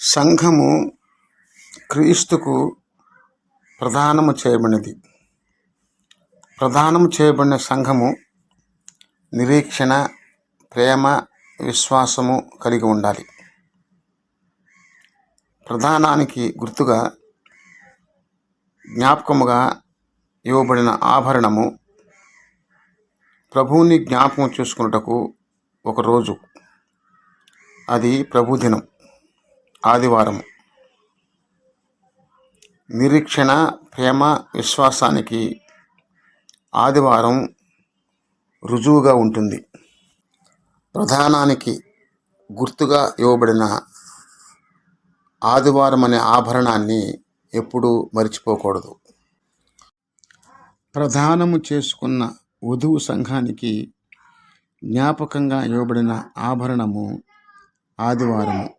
సంఘము క్రీస్తుకు ప్రదానము చేయబడినది. ప్రదానము చేయబడిన సంఘము నిరీక్షణ, ప్రేమ, విశ్వాసము కలిగి ఉండాలి. ప్రధానానికి గుర్తుగా జ్ఞాపకముగా ఇవ్వబడిన ఆభరణము ప్రభువుని జ్ఞాపకం చేసుకున్నటకు ఒకరోజు, అది ప్రభుదినం, ఆదివారము. నిరీక్షణ, ప్రేమ, విశ్వాసానికి ఆదివారం రుజువుగా ఉంటుంది. ప్రధానానికి గుర్తుగా ఇవ్వబడిన ఆదివారం అనే ఆభరణాన్ని ఎప్పుడూ మరిచిపోకూడదు. ప్రదానము చేసుకున్న వధువు సంఘానికి జ్ఞాపకంగా ఇవ్వబడిన ఆభరణము ఆదివారము.